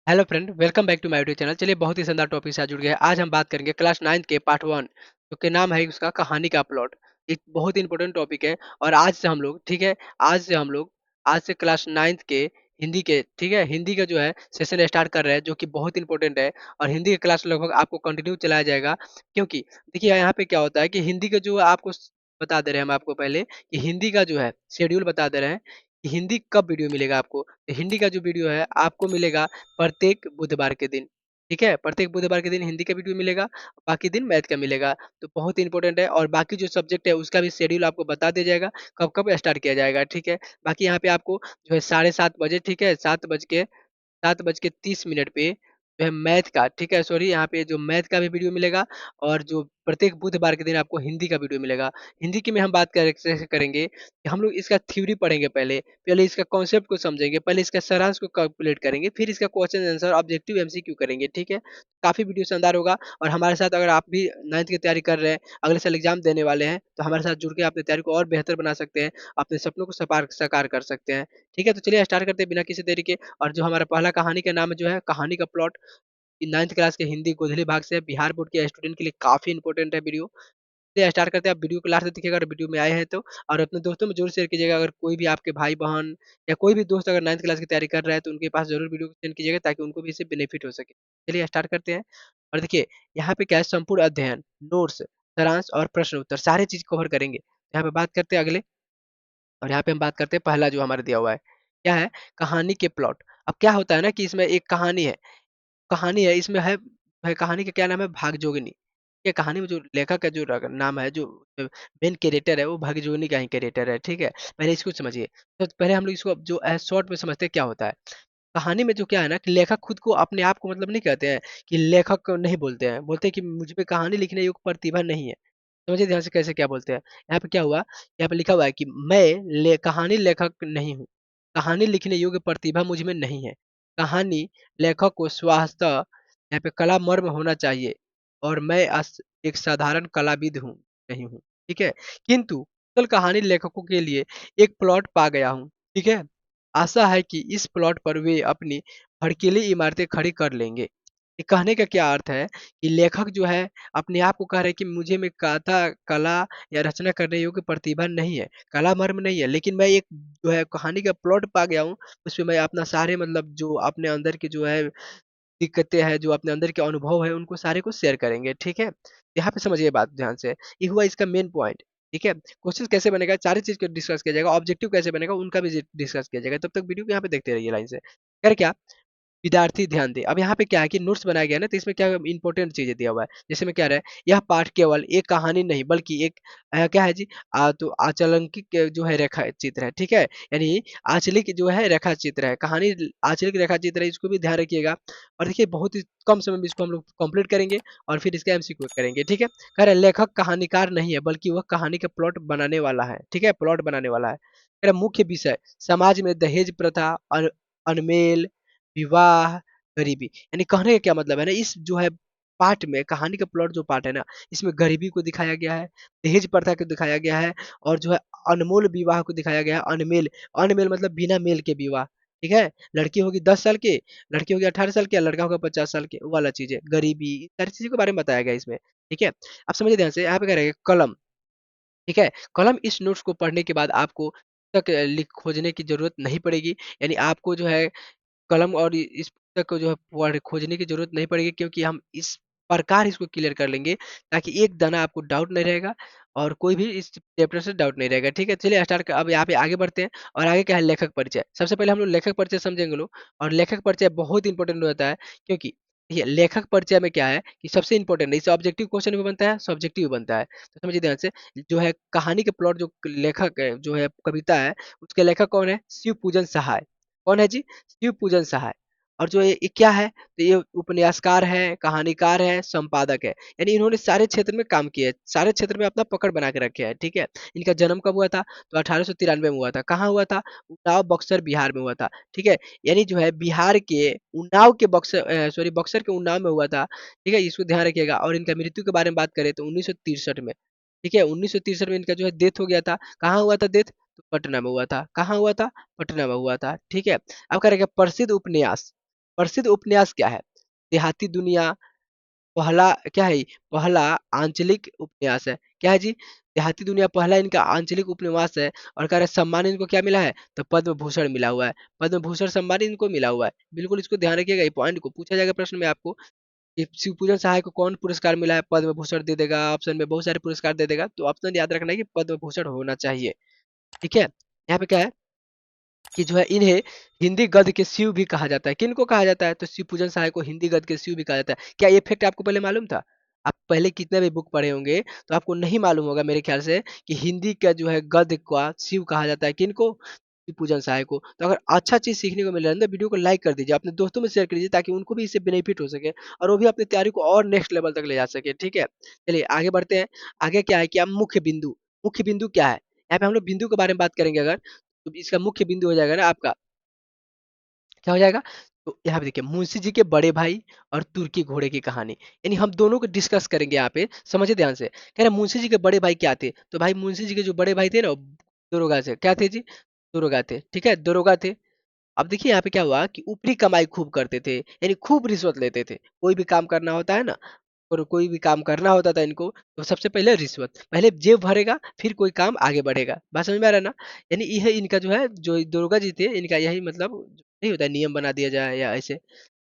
Hello friend, welcome back to my YouTube channel. चलिए, बहुत ही शानदार टॉपिक से जुड़ गए हैं। आज हम बात करेंगे क्लास 9 के पार्ट 1 जो कि नाम है उसका कहानी का प्लॉट। एक बहुत ही इंपॉर्टेंट टॉपिक है और आज से हम लोग ठीक है, आज से क्लास 9th के हिंदी के ठीक है, हिंदी का जो है सेशन स्टार्ट कर रहे हैं जो कि बहुत इंपॉर्टेंट है। और हिंदी की क्लास लगभग आपको कंटिन्यू चलाया जाएगा क्योंकि देखिए यहाँ पे क्या होता है कि हिंदी का जो आपको बता दे रहे हैं हम आपको पहले कि हिंदी का जो है शेड्यूल बता दे रहे हैं कि हिंदी कब वीडियो मिलेगा आपको। तो हिंदी का जो वीडियो है आपको मिलेगा प्रत्येक बुधवार के दिन। ठीक है? प्रत्येक बुधवार के दिन हिंदी का वीडियो मिलेगा, बाकी दिन मैथ का मिलेगा। तो बहुत ही इंपॉर्टेंट है और बाकी जो सब्जेक्ट है उसका भी शेड्यूल आपको बता दिया जाएगा, कब-कब स्टार्ट किया जाएगा, ठीक है? बाकी यहाँ पे आपको जो है 7:30 बजे ठीक है, 7:30 पे जो है मैथ का ठीक है, सॉरी यहाँ पे जो मैथ का भी वीडियो मिलेगा और जो प्रत्येक बुधवार के दिन आपको हिंदी का वीडियो मिलेगा। हिंदी की में हम बात कैसे करेंगे कि हम लोग इसका थ्योरी पढ़ेंगे पहले, पहले इसका कॉन्सेप्ट को समझेंगे, पहले इसका सारांश को कैलकुलेट करेंगे, फिर इसका क्वेश्चन आंसर ऑब्जेक्टिव एमसीक्यू करेंगे, ठीक है? काफ़ी वीडियो शानदार होगा और हमारे साथ अगर आप भी 9th की तैयारी कर रहे हैं, अगले साल एग्ज़ाम देने वाले हैं, तो हमारे साथ जुड़ के अपनी तैयारी को और बेहतर बना सकते हैं, अपने सपनों को साकार कर सकते हैं। ठीक है? तो चलिए स्टार्ट करते हैं बिना किसी देरी के। और जो हमारा पहला कहानी का नाम जो है कहानी का प्लॉट, 9th क्लास के हिंदी गोधली भाग से है, बिहार बोर्ड के स्टूडेंट के लिए काफ़ी इंपॉर्टेंट है वीडियो। चलिए स्टार्ट करते हैं। आप वीडियो को लास्ट तक देखिएगा अगर वीडियो में आए हैं तो, और अपने दोस्तों में ज़रूर शेयर कीजिएगा। अगर कोई भी आपके भाई-बहन या कोई भी दोस्त अगर 9th क्लास की तैयारी कर रहा है तो उनके पास ज़रूर वीडियो को सेंड कीजिएगा ताकि उनको भी इससे बेनिफिट हो सके। चलिए स्टार्ट करते हैं। और देखिए यहाँ पे क्या है, संपूर्ण अध्ययन, नोट्स, सारांश और प्रश्न उत्तर सारे चीज़ कवर करेंगे। यहाँ पे बात करते हैं अगले, और यहाँ पे हम बात करते हैं पहला जो हमारा दिया हुआ है। क्या है? कहानी के प्लॉट। अब क्या होता है ना कि इसमें एक कहानी है, इसमें है कहानी का क्या नाम है? भागजोगिनी। ये कहानी में जो लेखक का जो नाम है, जो मेन कैरेक्टर है वो भागजोगिनी का ही कैरेक्टर है, ठीक है? पहले इसको समझिए। तो पहले हम लोग इसको जो है शॉर्ट में समझते हैं क्या होता है। कहानी में जो क्या है ना कि लेखक खुद को अपने आप को मतलब नहीं कहते हैं कि लेखक नहीं बोलते हैं, बोलते हैं कि मुझ में कहानी लिखने योग्य प्रतिभा नहीं है। समझिए ध्यान से कैसे क्या बोलते हैं। यहाँ पे क्या हुआ, यहाँ पे लिखा हुआ है कि मैं कहानी लेखक नहीं हूँ। कहानी लिखने योग्य प्रतिभा मुझ में नहीं है। कहानी लेखक को स्वास्थ्य यहाँ पे कला मर्म होना चाहिए और मैं एक साधारण कलाविद हूँ नहीं हूँ, ठीक है? किंतु कुशल कहानी लेखकों के लिए एक प्लॉट पा गया हूँ, ठीक है? आशा है कि इस प्लॉट पर वे अपनी भड़कीली इमारतें खड़ी कर लेंगे। ये कहने का क्या अर्थ है कि लेखक जो है अपने आप को कह रहे हैं कि मुझे में कथा, कला या रचना करने योग्य प्रतिभा नहीं है, कला मर्म नहीं है, लेकिन मैं एक जो है कहानी का प्लॉट पा गया हूँ, उसमें मैं अपना सारे मतलब जो अपने अंदर की जो है दिक्कतें हैं, जो अपने अंदर के अनुभव है, उनको सारे को शेयर करेंगे, ठीक है? यहाँ पे समझिए बात ध्यान से, ये हुआ इसका मेन पॉइंट, ठीक है? क्वेश्चन कैसे बनेगा, सारी चीज़ को डिस्कस किया जाएगा, ऑब्जेक्टिव कैसे बनेगा, उनका भी डिस्कस किया जाएगा। तब तक वीडियो को यहाँ पे देखते रहिए लाइन से। कर क्या विद्यार्थी ध्यान दें। अब यहाँ पे क्या है कि नोट्स बनाया गया है ना, तो इसमें क्या इम्पोर्टेंट चीज़ें दिया हुआ है। जैसे में क्या रहा है, यह पाठ केवल एक कहानी नहीं बल्कि एक क्या है जी, तो आचलंकित जो है रेखा चित्र है, ठीक है? यानी आंचलिक जो है रेखा चित्र है। कहानी आंचलिक रेखा चित्र है, इसको भी ध्यान रखिएगा। और देखिए बहुत ही कम समय में इसको हम लोग कंप्लीट करेंगे और फिर इसका एमसीक्यू करेंगे, ठीक है? कह रहा है लेखक कहानीकार नहीं है बल्कि वह कहानी का प्लॉट बनाने वाला है, ठीक है? प्लॉट बनाने वाला है। कह रहा है मुख्य विषय समाज में दहेज प्रथा, अनमेल, विवाह, गरीबी। यानी कहने का क्या मतलब है ना, इस जो है पार्ट में कहानी का प्लॉट जो पार्ट है ना, इसमें गरीबी को दिखाया गया है, दहेज प्रथा को दिखाया गया है और जो है अनमोल विवाह को दिखाया गया है। अनमेल, अनमेल मतलब बिना मेल के विवाह, ठीक है? लड़की होगी 10 साल की, लड़की होगी 18 साल की, या लड़का होगा 50 साल के, वो वाला चीज़ है। गरीबी, इन सारी चीज़ों के बारे में बताया गया है इसमें, ठीक है? अब समझिए ध्यान से, यहाँ पे कह रहे हैं कलम, ठीक है? कलम इस नोट्स को पढ़ने के बाद आपको तक लिख खोजने की ज़रूरत नहीं पड़ेगी। यानी आपको जो है कलम और इस पुस्तक को जो है खोजने की ज़रूरत नहीं पड़ेगी क्योंकि हम इस प्रकार इसको क्लियर कर लेंगे ताकि एक दाना आपको डाउट नहीं रहेगा और कोई भी इस चैप्टर से डाउट नहीं रहेगा, ठीक है? चलिए स्टार्ट अब यहाँ पे आगे बढ़ते हैं। और आगे क्या है, लेखक परिचय। सबसे पहले हम लोग लेखक परिचय समझेंगे लोग। और लेखक परिचय बहुत इंपॉर्टेंट होता है क्योंकि देखिए लेखक परिचय में क्या है कि सबसे इंपॉर्टेंट इससे ऑब्जेक्टिव क्वेश्चन भी बनता है, सब्जेक्टिव भी बनता है। तो समझिए ध्यान से, जो है कहानी के प्लॉट जो लेखक है, जो है कविता है, उसके लेखक कौन है? शिव पूजन सहाय। कौन है जी? शिव पूजन सहाय। और जो ये क्या है, तो ये उपन्यासकार है, कहानीकार है, संपादक है। यानी इन्होंने सारे क्षेत्र में काम किया है, सारे क्षेत्र में अपना पकड़ बना के रखे है, ठीक है? इनका जन्म कब हुआ था? तो 1893 में हुआ था। कहाँ हुआ था? उन्नाव बक्सर बिहार में हुआ था, ठीक है? यानी जो है बिहार के उन्नाव के सॉरी बक्सर के उन्नाव में हुआ था, ठीक है? इसको ध्यान रखिएगा। और इनका मृत्यु के बारे में बात करें तो 1963 में, ठीक है? 1963 में इनका जो है डेथ हो गया था। कहाँ हुआ था डेथ? तो पटना में हुआ था। कहाँ हुआ था? पटना में हुआ था, ठीक है? अब करेंगे प्रसिद्ध उपन्यास। प्रसिद्ध उपन्यास क्या है? देहाती दुनिया, पहला क्या है ये? पहला आंचलिक उपन्यास है। क्या है जी? देहाती दुनिया पहला इनका आंचलिक उपन्यास है। और कह रहे हैं सम्मान इनको क्या मिला है? तो पद्म भूषण मिला हुआ है। पद्म भूषण सम्मान इनको मिला हुआ है। बिल्कुल इसको ध्यान रखिएगा, ये पॉइंट को पूछा जाएगा प्रश्न में आपको कि शिवपूजन सहाय को कौन पुरस्कार मिला है? पद्म भूषण दे देगा, ऑप्शन में बहुत सारे पुरस्कार दे देगा, तो ऑप्शन याद रखना है कि पद्म भूषण होना चाहिए। ठीक है? यहाँ पे क्या है कि जो है इन्हें हिंदी गद्य के शिव भी कहा जाता है। किनको कहा जाता है? तो शिव पूजन सहाय को हिंदी गद्य के शिव भी कहा जाता है। क्या ये फैक्ट आपको पहले मालूम था? आप पहले कितने भी बुक पढ़े होंगे तो आपको नहीं मालूम होगा मेरे ख्याल से कि हिंदी का जो है गद्य का शिव कहा जाता है। किनको? शिव पूजन सहाय को। तो अगर अच्छा चीज सीखने को मिल रहा है ना, वीडियो को लाइक कर दीजिए, अपने दोस्तों में शेयर कर दीजिए ताकि उनको भी इससे बेनिफिट हो सके और वो भी अपनी तैयारी को और नेक्स्ट लेवल तक ले जा सके। ठीक है? चलिए आगे बढ़ते हैं। आगे क्या है कि अब मुख्य बिंदु क्या है? यहाँ पे हम लोग बिंदु के बारे में बात करेंगे अगर, तो इसका मुख्य बिंदु हो जाएगा ना आपका, क्या हो जाएगा? तो यहाँ पे देखिए मुंशी जी के बड़े भाई और तुर्की घोड़े की कहानी, यानी हम दोनों को डिस्कस करेंगे यहाँ पे, समझिए ध्यान से। कह रहे मुंशी जी के बड़े भाई क्या थे? तो भाई मुंशी जी के जो बड़े भाई थे ना वो दरोगा थे। क्या थे जी? दरोगा थे। ठीक है, दरोगा थे। अब देखिए यहाँ पे क्या हुआ कि ऊपरी कमाई खूब करते थे, यानी खूब रिश्वत लेते थे। कोई भी काम करना होता है ना, और कोई भी काम करना होता था इनको, तो सबसे पहले रिश्वत, पहले जेब भरेगा फिर कोई काम आगे बढ़ेगा। बात समझ में आ रहा है ना? यानी यह इनका जो है, जो दरोगा जी थे इनका यही मतलब नहीं होता है, नियम बना दिया जाए या ऐसे।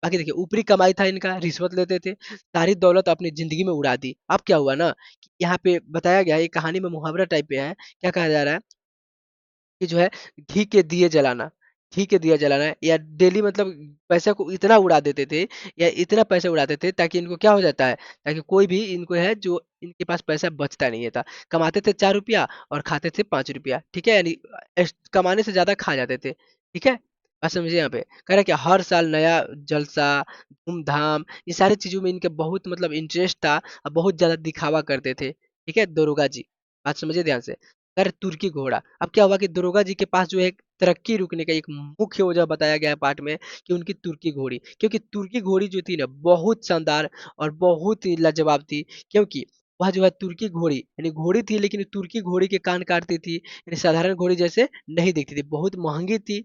बाकी देखिए ऊपरी कमाई था इनका, रिश्वत लेते थे, सारी दौलत अपनी जिंदगी में उड़ा दी। अब क्या हुआ ना कि यहाँ पे बताया गया है, ये कहानी में मुहावरा टाइप पे है, क्या कहा जा रहा है कि जो है घी के दिए जलाना, घी के दिया जलाना है, या डेली मतलब पैसे को इतना उड़ा देते थे, या इतना पैसे उड़ाते थे ताकि इनको क्या हो जाता है, ताकि कोई भी इनको है जो इनके पास पैसा बचता नहीं था। कमाते थे 4 रुपया और खाते थे 5 रुपया। ठीक है, यानी कमाने से ज्यादा खा जाते थे। ठीक है, बात समझिए यहाँ पे कह रहे क्या हर साल नया जलसा, धूमधाम, ये सारी चीजों में इनके बहुत मतलब इंटरेस्ट था और बहुत ज्यादा दिखावा करते थे। ठीक है, दरोगा जी, बात समझिए ध्यान से। कर तुर्की घोड़ा, अब क्या हुआ कि दरोगा जी के पास जो है एक तरक्की रुकने का एक मुख्य वजह बताया गया है पाठ में कि उनकी तुर्की घोड़ी, क्योंकि तुर्की घोड़ी जो थी ना बहुत शानदार और बहुत ही लाजवाब थी। क्योंकि वह जो है तुर्की घोड़ी, यानी घोड़ी थी लेकिन तुर्की घोड़ी के कान काटती थी, यानी साधारण घोड़ी जैसे नहीं दिखती थी, बहुत महंगी थी।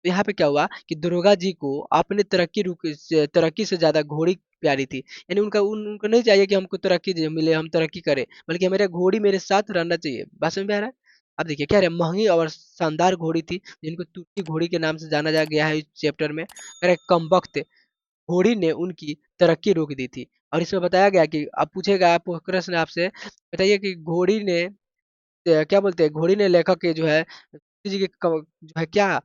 तो यहाँ पे क्या हुआ कि दरोगा जी को अपने तरक्की से ज्यादा घोड़ी प्यारी थी। यानी उनको नहीं चाहिए कि हमको तरक्की मिले, हम तरक्की करें, बल्कि मेरा घोड़ी मेरे साथ रहना चाहिए। बात समझ में आ रहा है? अब देखिए क्या रहे, महंगी और शानदार घोड़ी थी जिनको तुर्की घोड़ी के नाम से जाना जा गया है इस चैप्टर में। कह रहे कमबख्त घोड़ी ने उनकी तरक्की रोक दी थी। और इसमें बताया गया कि अब पूछेगा आप प्रश्न आपसे, बताइए कि घोड़ी ने क्या बोलते हैं, घोड़ी ने लेखक के जो है जी के जो है क्या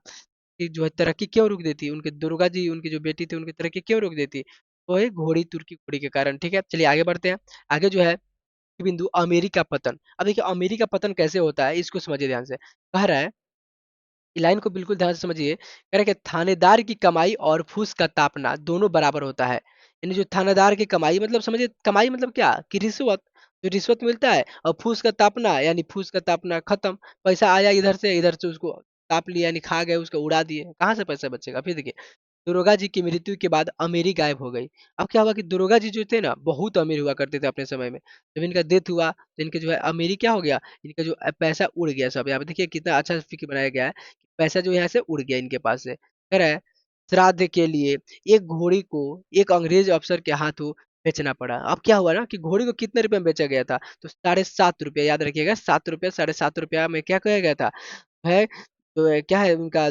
कि जो है तरक्की क्यों रोक देती, उनके दुर्गा जी उनकी जो बेटी थी उनकी तरक्की क्यों रोक देती? वो है घोड़ी, तुर्की घोड़ी के कारण। ठीक है, चलिए आगे बढ़ते हैं। आगे जो है बिंदु अमेरिका का पतन। अब देखिए अमेरिका का पतन कैसे होता है इसको समझिए ध्यान से। कह रहा है, लाइन को बिल्कुल ध्यान से समझिए, कह रहा है कि थानेदार की कमाई और फूस का तापना दोनों बराबर होता है। यानी जो थानेदार की कमाई मतलब समझिए, कमाई मतलब क्या कि रिश्वत, जो रिश्वत मिलता है, और फूस का तापना यानी फूस का तापना खत्म, पैसा आया इधर से उसको ताप लिया, यानी खा गए, उसको उड़ा दिए, कहाँ से पैसा बचेगा? फिर देखिए दरोगा जी की मृत्यु के बाद अमीरी गायब हो गई। अब क्या हुआ कि दरोगा जी जो थे ना बहुत अमीर हुआ करते थे अपने समय में, जब इनका डेथ हुआ तो इनके जो है अमीरी क्या हो गया, इनका जो पैसा उड़ गया सब। यहाँ पे देखिए कितना अच्छा फिक्र बनाया गया है, पैसा जो यहाँ से उड़ गया इनके पास से। कह रहा है श्राद्ध के लिए एक घोड़ी को एक अंग्रेज अफसर के हाथों बेचना पड़ा। अब क्या हुआ ना कि घोड़ी को कितने रुपए में बेचा गया था? तो 7.5 रुपया, याद रखिएगा, 7 रुपया, 7.5 रुपया में क्या किया गया था है, तो क्या है उनका,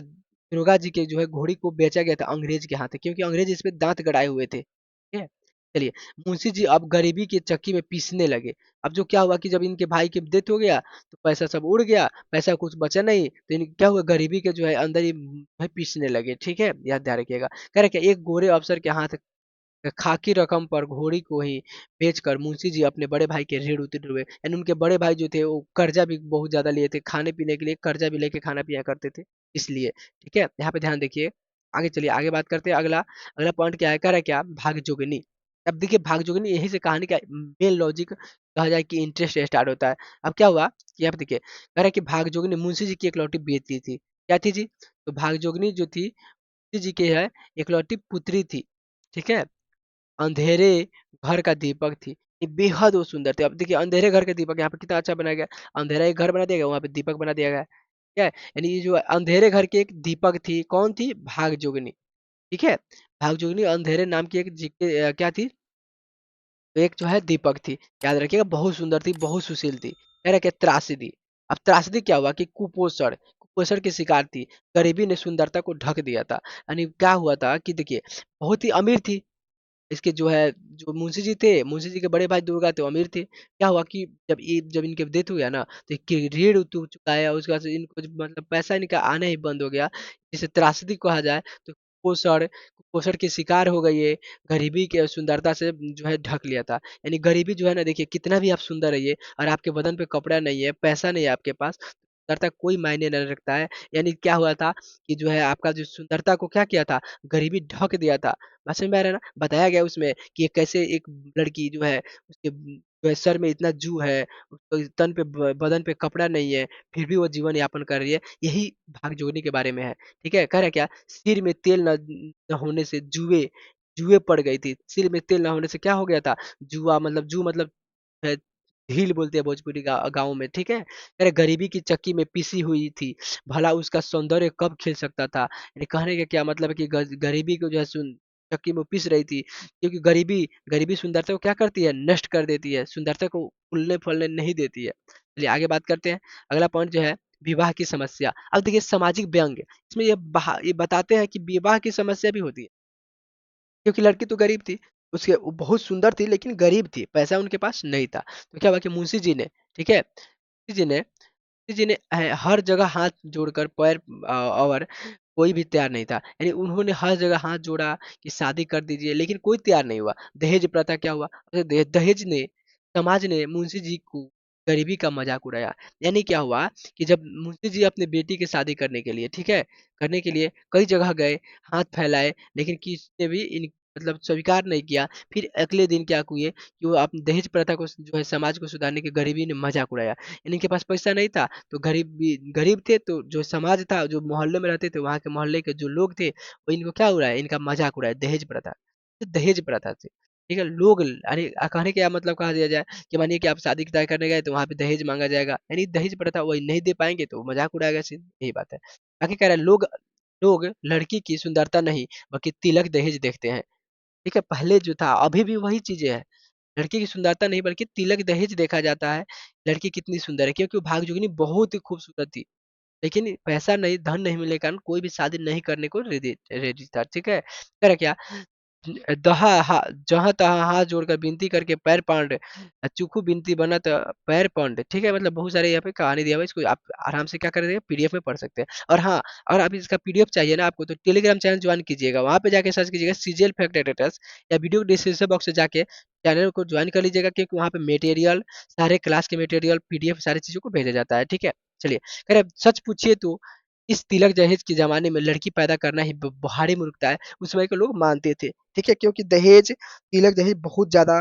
दुर्गा जी के जो है घोड़ी को बेचा गया था अंग्रेज के हाथ, क्योंकि अंग्रेज इस पे दांत गड़ाए हुए थे। ठीक है, चलिए मुंशी जी अब गरीबी की चक्की में पीसने लगे। अब जो क्या हुआ कि जब इनके भाई की डेथ हो गया तो पैसा सब उड़ गया, पैसा कुछ बचा नहीं, तो इन क्या हुआ गरीबी के जो है अंदर ही भाई पीसने लगे। ठीक है, याद ध्यान रखिएगा। कह रहे क्या एक गोरे अफसर के हाथ खाकी रकम पर घोड़ी को ही बेचकर मुंशी जी अपने बड़े भाई के ऋण उतरे हुए, यानी उनके बड़े भाई जो थे वो कर्जा भी बहुत ज्यादा लिए थे, खाने पीने के लिए कर्जा भी लेके खाना पिया करते थे इसलिए। ठीक है, यहाँ पे ध्यान देखिए। आगे चलिए आगे बात करते हैं। अगला अगला पॉइंट क्या है, कह रहा है क्या भागजोगिनी। अब देखिए भागजोगिनी यहीं से कहानी का मेन लॉजिक कहा जाए कि इंटरेस्ट स्टार्ट होता है। अब क्या हुआ कि यहाँ पे देखिए कह रहा है कि भागजोगिनी मुंशी जी की इकलौती बेटी थी। क्या थी जी? तो भागजोगिनी जो थी मुंशी जी की है इकलौती पुत्री थी। ठीक है, अंधेरे घर का दीपक थी, ये बेहद वो सुंदर थे। अब देखिए अंधेरे घर का दीपक यहाँ पे कितना अच्छा बनाया गया, अंधेरा एक घर बना दिया गया, वहां पे दीपक बना दिया गया। क्या है, यानी ये जो अंधेरे घर की एक दीपक थी, कौन थी? भाग जोगिनी। ठीक है? भागजुगनी अंधेरे नाम की एक क्या थी? तो एक जो है दीपक थी, याद रखिएगा, बहुत सुंदर थी, बहुत सुशील थी। कह रहे कि त्रासदी, अब त्रासदी क्या हुआ कि कुपोषण की शिकार थी, गरीबी ने सुंदरता को ढक दिया था। यानी क्या हुआ था कि देखिए, बहुत ही अमीर थी, इसके जो है, जो मुंशी जी थे, मुंशी जी के बड़े भाई दुर्गा थे, वो अमीर थे। क्या हुआ कि जब इनके डेथ हो गया ना, तो इनकी ऋण उतू चुकाया, उसके बाद से इनको मतलब पैसा इनका आना ही बंद हो गया, जिसे त्रासदी कहा जाए। तो कुपोषण कुपोषण की शिकार हो गई है, गरीबी के सुंदरता से जो है ढक लिया था। यानी गरीबी जो है ना, देखिए कितना भी आप सुंदर रहिए और आपके बदन पे कपड़ा नहीं है, पैसा नहीं है आपके पास, सुंदरता कोई मायने नहीं रखता है। यानी क्या हुआ था कि जो है आपका जो सुंदरता को क्या किया था, गरीबी ढक दिया था। बात समझ में आ रहा है ना? बताया गया उसमें कि ये कैसे एक लड़की जो है, उसके जो है सर में इतना जूं है, उसको तन पे बदन पे कपड़ा नहीं है, फिर भी वो जीवन यापन कर रही है। यही भागजोगनी के बारे में है। ठीक है? कह रहा है क्या, सिर में तेल न होने से जुए जुए पड़ गई थी। सिर में तेल ना होने से क्या हो गया था? जुआ मतलब जू मतलब है, ढील बोलते हैं भोजपुरी गाँव में, ठीक है? कह रहे गरीबी की चक्की में पिसी हुई थी, भला उसका सौंदर्य कब खिल सकता था? यानी कहने का क्या मतलब है कि गरीबी को जो है चक्की में पिस रही थी, क्योंकि गरीबी गरीबी सुंदरता को क्या करती है? नष्ट कर देती है, सुंदरता को फूलने-फलने नहीं देती है। चलिए आगे बात करते हैं। अगला पॉइंट जो है, विवाह की समस्या। अब देखिए सामाजिक व्यंग्य, इसमें ये बताते हैं कि विवाह की समस्या भी होती है। क्योंकि लड़की तो गरीब थी, उसके वो बहुत सुंदर थी लेकिन गरीब थी, पैसा उनके पास नहीं था। तो क्या हुआ कि मुंशी जी ने, ठीक है? मुंशी जी ने हर जगह हाथ जोड़कर और कोई भी तैयार नहीं था। यानी उन्होंने हर जगह हाथ जोड़ा कि शादी कर दीजिए, लेकिन कोई तैयार नहीं हुआ। दहेज प्रथा क्या हुआ? दहेज ने, समाज ने मुंशी जी को गरीबी का मजाक उड़ाया। यानी क्या हुआ कि जब मुंशी जी अपनी बेटी की शादी करने के लिए, ठीक है, करने के लिए कई जगह गए, हाथ फैलाए, लेकिन किसी ने भी इन मतलब स्वीकार नहीं किया। फिर अगले दिन क्या हुए कि वो आप दहेज प्रथा को जो है समाज को सुधारने की गरीबी ने मजाक उड़ाया। इनके पास पैसा नहीं था, तो गरीब थे, तो जो समाज था, जो मोहल्ले में रहते थे, वहाँ के मोहल्ले के जो लोग थे, वो इनको क्या उड़ाया, इनका मजाक उड़ाया, दहेज प्रथा। तो दहेज प्रथा से, ठीक है, लोग यानी कहने का क्या मतलब कहा दिया जाए कि मानिए कि आप शादी तय करने गए तो वहाँ पे दहेज मांगा जाएगा, यानी दहेज प्रथा वही नहीं दे पाएंगे तो मजाक उड़ाएगा सिर्फ, यही बात है। बाकी कह रहा है, लोग लोग लड़की की सुंदरता नहीं बल्कि तिलक दहेज देखते हैं। ठीक है, पहले जो था अभी भी वही चीजें हैं। लड़की की सुंदरता नहीं बल्कि तिलक दहेज देखा जाता है, लड़की कितनी सुंदर है, क्योंकि वो भागजुगनी बहुत ही खूबसूरत थी। लेकिन पैसा नहीं, धन नहीं मिलने के कारण कोई भी शादी नहीं करने को रेडी रेडी था। ठीक है, कह रहा क्या, दहा हा जहाँ तहाँ हाथ जोड़कर विनती करके पैर पांड, चूखू बिनती बनत पैर पांड। ठीक है, मतलब बहुत सारे यहाँ पे कहानी दिया हुआ है, इसको आप आराम से क्या करेंगे, पीडीएफ में पढ़ सकते हैं। और हाँ, और अभी इसका पीडीएफ चाहिए ना आपको, तो टेलीग्राम चैनल ज्वाइन कीजिएगा, वहाँ पे जाके सर्च कीजिएगा सीजीएल फैक्ट एडिटर्स, या वीडियो डिस्क्रिप्शन बॉक्स से जाके चैनल को ज्वाइन कर लीजिएगा, क्योंकि वहाँ पे मटेरियल, सारे क्लास के मटेरियल, पीडीएफ, सारी चीजों को भेजा जाता है। ठीक है, चलिए, कह रहे सच पूछिए तो इस तिलक दहेज के ज़माने में लड़की पैदा करना ही ब भारी मूर्खता है, उस समय के लोग मानते थे, ठीक है? क्योंकि तिलक दहेज बहुत ज़्यादा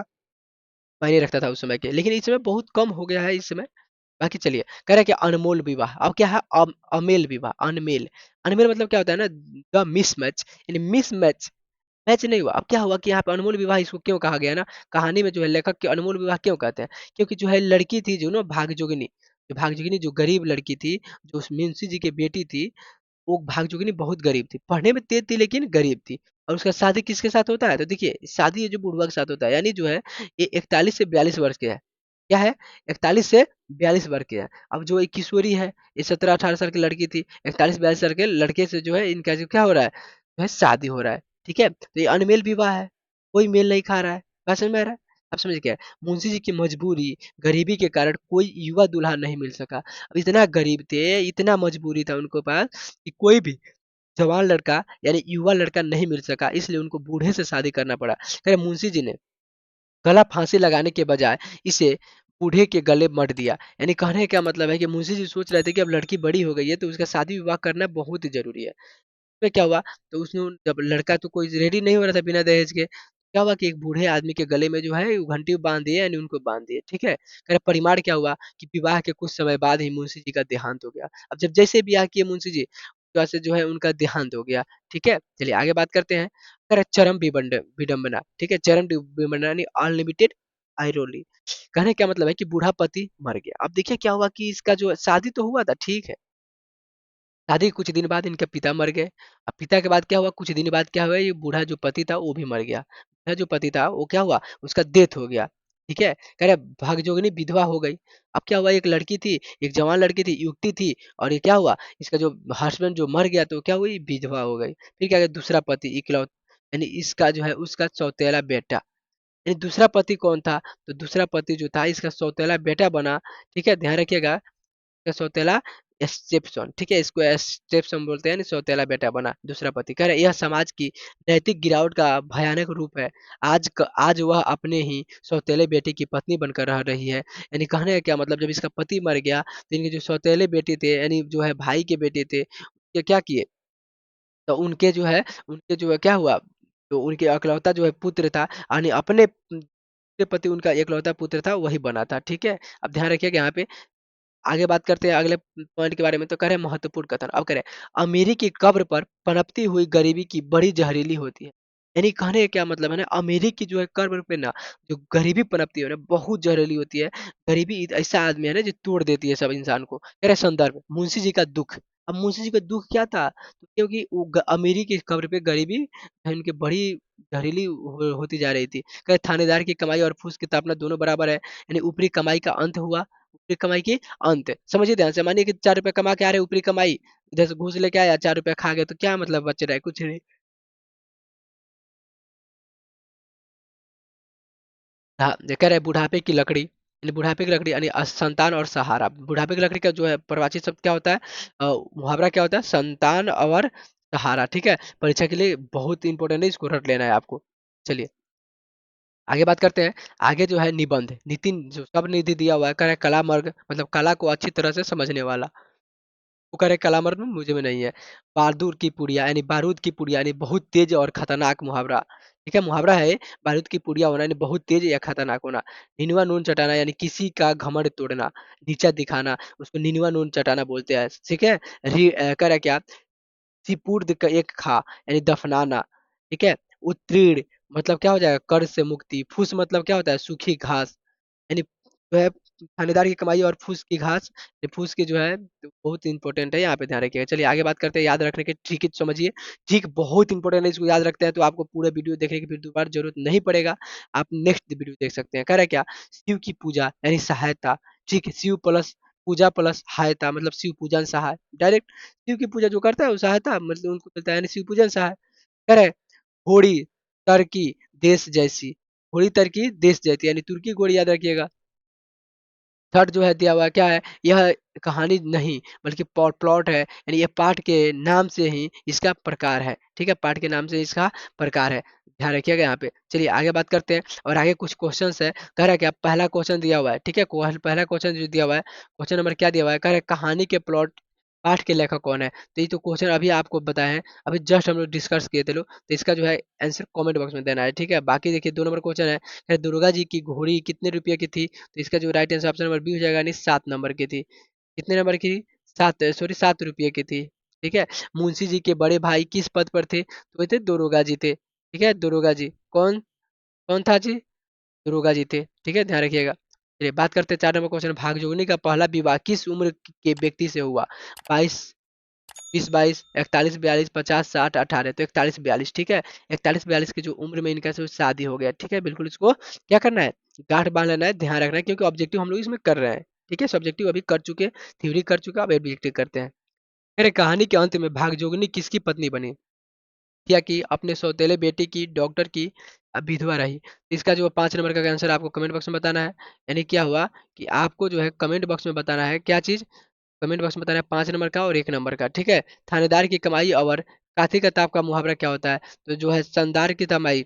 मायने रखता था उस समय के, लेकिन इस समय बहुत कम हो गया है इस समय। बाकी चलिए, कह रहा है कि अनमोल विवाह, अब क्या है, अमेल विवाह, अनमेल। अनमेल मतलब क्या होता है ना, द मिसमैच, यानी मिसमैच, मैच नहीं हुआ। अब क्या हुआ कि यहाँ पे अनमोल विवाह इसको क्यों कहा गया ना, कहानी में जो है लेखक के अनमोल विवाह क्यों कहते हैं? क्योंकि जो है लड़की थी जो ना भागजोगिनी जो गरीब लड़की थी, जो उस मुंशी जी की बेटी थी, वो भागजुगनी बहुत गरीब थी, पढ़ने में तेज थी लेकिन गरीब थी। और उसका शादी किसके साथ होता है? तो देखिए, शादी ये जो बुढ़वा के साथ होता है, यानी जो है ये 41 से 42 वर्ष के है। क्या है? 41 से 42 वर्ष के है। अब जो एक किशोरी है, ये 17-18 साल की लड़की थी, 41-42 साल के लड़के से जो है इनका जो क्या हो रहा है? जो है शादी हो रहा है। ठीक है? तो ये अनमेल विवाह है, कोई मेल नहीं खा रहा है। बात समझ में आ रहा है? आप समझ गए? मुंशी जी की मजबूरी, गरीबी के कारण कोई युवा दूल्हा नहीं मिल सका। अब इतना गरीब थे, इतना मजबूरी था उनको पास कि कोई भी जवान लड़का यानी युवा लड़का नहीं मिल सका, इसलिए उनको बूढ़े से शादी करना पड़ा। कह रहे मुंशी जी ने गला फांसी लगाने के बजाय इसे बूढ़े के गले मट दिया। यानी कहने का मतलब है कि मुंशी जी सोच रहे थे कि अब लड़की बड़ी हो गई है तो उसका शादी विवाह करना बहुत ही जरूरी है। फिर क्या हुआ, तो उसने जब लड़का तो कोई रेडी नहीं हो रहा था बिना दहेज के, क्या हुआ कि एक बूढ़े आदमी के गले में जो है वो घंटी बांध दिए, यानी उनको बांध दिए। ठीक है, कह रहे परिमाण क्या हुआ कि विवाह के कुछ समय बाद ही मुंशी जी का देहांत हो गया। अब जब जैसे ब्याह किए मुंशी जी, उसके बाद से जो है उनका देहांत हो गया। ठीक है, चलिए आगे बात करते हैं। कह रहे चरम विडंबना, ठीक है, चरम विडंबना यानी अनलिमिटेड आइरोली। कहने क्या मतलब है कि बूढ़ा पति मर गया। अब देखिए क्या हुआ कि इसका जो शादी तो हुआ था, ठीक है, शादी के कुछ दिन बाद इनके पिता मर गए। अब पिता के बाद क्या हुआ, कुछ दिन बाद क्या हुआ, ये बूढ़ा जो पति था वो भी मर गया। बूढ़ा जो पति था वो क्या हुआ, उसका डेथ हो गया। ठीक है, कह रहे भागजोगिनी विधवा हो गई। अब क्या हुआ, एक लड़की थी, एक जवान लड़की थी, युवती थी, और ये क्या हुआ, इसका जो हस्बैंड जो मर गया तो क्या हुई, विधवा हो गई। फिर क्या गया, दूसरा पति इकलौत, यानी इसका जो है उसका सौतेला बेटा, यानी दूसरा पति कौन था, तो दूसरा पति जो था इसका सौतेला बेटा बना। ठीक है, ध्यान रखिएगा, का सौतेला स्टेपसन, ठीक है, इसको स्टेपसन बोलते हैं, सौतेला बेटा बना दूसरा पति। कह रहे यह समाज की नैतिक गिरावट का भयानक रूप है। आज वह अपने ही सौतेले बेटे की पत्नी बनकर रह रही है। यानी कहने का क्या मतलब, जब इसका पति मर गया तो इनके जो सौतेले बेटे थे, यानी जो है भाई के बेटे थे, ये क्या किए, तो उनके जो है क्या हुआ, तो उनके अकलौता जो है पुत्र था, यानी अपने पति उनका एकलौता पुत्र था वही बना था। ठीक है, अब ध्यान रखिएगा यहाँ पे। आगे बात करते हैं अगले पॉइंट के बारे में, तो कह रहे हैं महत्वपूर्ण कथन। अब कह रहे हैं अमीरी की कब्र पर पनपती हुई गरीबी की बड़ी जहरीली होती है। यानी कहने का क्या मतलब है ना, अमीरी की जो है कब्र पे ना जो गरीबी पनपती है ना बहुत जहरीली होती है। गरीबी ऐसा आदमी है ना जो तोड़ देती है सब इंसान को। कह रहे संदर्भ मुंशी जी का दुख। अब मुंशी जी का दुख क्या था, तो क्योंकि वो अमीरी की कब्र पे गरीबी उनकी बड़ी जहरीली होती जा रही थी। कहे थानेदार की कमाई और फूस की तापना दोनों बराबर है, यानी ऊपरी कमाई का अंत हुआ, ऊपरी कमाई की अंत। समझिए ध्यान से, मानिए कि 4 रुपए कमा के आ रहे, ऊपरी कमाई, इधर से घूस लेके आया, 4 रुपए खा गए, तो क्या मतलब बच रहा है, कुछ नहीं। हाँ, ये कह रहे हैं बुढ़ापे की लकड़ी, यानी बुढ़ापे की लकड़ी यानी संतान और सहारा। बुढ़ापे की लकड़ी का जो है परिभाषित शब्द क्या होता है, मुहावरा क्या होता है, संतान और सहारा। ठीक है, परीक्षा के लिए बहुत इंपॉर्टेंट है, इसको रट लेना है आपको। चलिए आगे बात करते हैं। आगे जो है निबंध, नितिन जो सब निधि दिया हुआ है, कह रहे हैं कला मर्ग, मतलब कला को अच्छी तरह से समझने वाला। वो कह रहे कलामर में मुझे में नहीं है। बहादुर की पुड़िया, यानी बारूद की पुड़िया, यानी बहुत तेज और खतरनाक मुहावरा। ठीक है, मुहावरा है बारूद की पुड़िया होना, यानी बहुत तेज या खतरनाक होना। निनवा नून चटाना, यानी किसी का घमंड तोड़ना, नीचा दिखाना, उसको निनवा नून चटाना बोलते हैं। ठीक है, कह रहा क्या, सिपुर्द का एक खा, यानी दफनाना। ठीक है, उत्तीर्ण मतलब क्या हो जाएगा, कर्ज से मुक्ति। फूस मतलब क्या होता है, सूखी घास, यानी जो है थानेदार की कमाई और फूस की घास। ये फूस की जो है तो बहुत इंपॉर्टेंट है, यहाँ पे ध्यान रखिएगा। चलिए आगे बात करते हैं, याद रखने के ट्रिक समझिए। ट्रिक बहुत इंपॉर्टेंट है, इसको याद रखते हैं तो आपको पूरा वीडियो देखने की फिर दोबारा जरूरत नहीं पड़ेगा। आप नेक्स्ट वीडियो देख सकते हैं। कह रहा है क्या, शिव की पूजा यानी सहायता। ठीक है, शिव प्लस पूजा प्लस सहायता, मतलब शिव पूजन सहाय, डायरेक्ट शिव की पूजा जो करता है वो सहायता मतलब उनको मिलता है, यानी शिव पूजन सहाय। कह रहे हैं घोड़ी टर्की देश जैसी, घोड़ी टर्की देश जैसी, यानी तुर्की घोड़ी याद रखिएगा। थर्ड जो है दिया हुआ है, क्या है, यह कहानी नहीं बल्कि प्लॉट है, यानी ये पाठ के नाम से ही इसका प्रकार है। ठीक है, पाठ के नाम से इसका प्रकार है, ध्यान रखिएगा यहाँ पे। चलिए आगे बात करते हैं, और आगे कुछ क्वेश्चंस है। कह रहा है कि पहला क्वेश्चन दिया हुआ है, ठीक है, पहला क्वेश्चन जो दिया हुआ है, क्वेश्चन नंबर क्या दिया हुआ है, कह रहा है कहानी के प्लॉट पाठ के लेखक कौन है। तो ये तो क्वेश्चन अभी आपको बताए हैं, अभी जस्ट हम लोग डिस्कस किए थे लोग, तो इसका जो है आंसर कमेंट बॉक्स में देना है। ठीक है, बाकी देखिए 2 नंबर क्वेश्चन है, दुर्गा जी की घोड़ी कितने रुपये की थी, तो इसका जो right answer option number B हो जाएगा, यानी 7 नंबर की थी। कितने नंबर की, 7 रुपये की थी। ठीक है, मुंशी जी के बड़े भाई किस पद पर थे, तो ये थे दरोगा जी थे। ठीक है, दरोगा जी कौन, कौन था जी, दरोगा जी थे। ठीक है, ध्यान रखिएगा। चलिए बात करते हैं 4 नंबर क्वेश्चन, भागजोगनी का पहला विवाह किस उम्र के व्यक्ति से हुआ, 22, 20, 22, 41, 42, 50, 60, 18, तो 41, 42। ठीक है, 41, 42 की जो उम्र में इनका से शादी हो गया। ठीक है, बिल्कुल इसको क्या करना है, गांठ बांध लेना है, ध्यान रखना है, क्योंकि ऑब्जेक्टिव हम लोग इसमें कर रहे हैं। ठीक है, सब्जेक्टिव अभी कर चुके, थ्योरी कर चुका, अब ऑब्जेक्टिव करते हैं। अरे कहानी के अंत में भागजोगनी किसकी पत्नी बनी, क्या की अपने सौतेले बेटे की, डॉक्टर की, विधवा रही। इसका जो 5 नंबर का आंसर आपको कमेंट बॉक्स में बताना है। यानी क्या हुआ कि आपको जो है कमेंट बॉक्स में बताना है क्या चीज, कमेंट बॉक्स में बताना है 5 नंबर का और 1 नंबर का। ठीक है, थानेदार की कमाई और काथी कताब का मुहावरा क्या होता है, तो जो है शानदार की कमाई।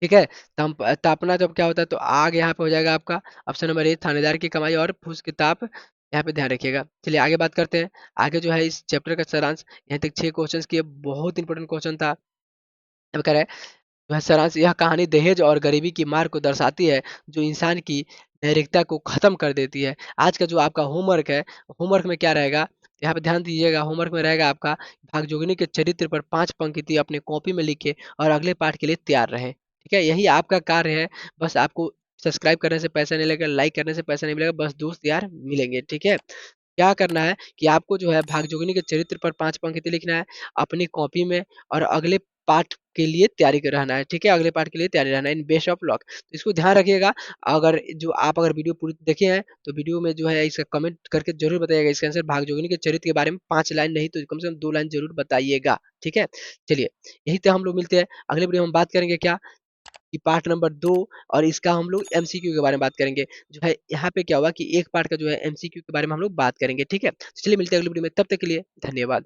ठीक है, तापना जब क्या होता है, तो आग यहाँ पे हो जाएगा आपका ऑप्शन नंबर ए, थानेदार की कमाई और फूस की ताप, यहाँ पे ध्यान रखिएगा। चलिए आगे बात करते हैं। आगे जो है इस चैप्टर का सारांश, यहाँ तक 6 क्वेश्चन किए, बहुत इंपॉर्टेंट क्वेश्चन था। अब कह रहा है वह सारांश, यह कहानी दहेज और गरीबी की मार को दर्शाती है, जो इंसान की नैतिकता को खत्म कर देती है। आज का जो आपका होमवर्क है, होमवर्क में क्या रहेगा, यहाँ पे ध्यान दीजिएगा, होमवर्क में रहेगा आपका भागजोगिनी के चरित्र पर 5 पंक्ति अपने कॉपी में लिखे और अगले पाठ के लिए तैयार रहे। ठीक है, यही आपका कार्य है। बस आपको सब्सक्राइब करने से पैसा नहीं लगेगा, लाइक करने से पैसा नहीं मिलेगा, बस दोस्त यार मिलेंगे। ठीक है, क्या करना है कि आपको जो है भागजोगिनी के चरित्र पर 5 पंक्ति लिखना है अपनी कॉपी में और अगले पाठ के लिए तैयारी कर रहना है, ठीक है? अगले पाठ के लिए तैयारी रहना है इन बेस्ट ऑफ लक। तो इसको ध्यान रखिएगा। अगर वीडियो पूरी देखे हैं, तो वीडियो में जो है इसका कमेंट करके ज़रूर बताइएगा इसका आंसर भागजोगिनी के चरित्र के बारे में 5 लाइन नहीं तो कम से कम 2 लाइन ज़रूर बताइएगा, ठीक है? चलिए, यहीं पे हम लोग मिलते हैं। अगले वीडियो में हम बात करेंगे क्या कि पार्ट नंबर 2 और इसका हम लोग एमसीक्यू के बारे में बात करेंगे। जो है यहाँ पे क्या हुआ कि एक पार्ट का जो है एमसीक्यू के बारे में हम लोग बात करेंगे, ठीक है? तो चलिए मिलते हैं अगली वीडियो में, तब तक के लिए धन्यवाद।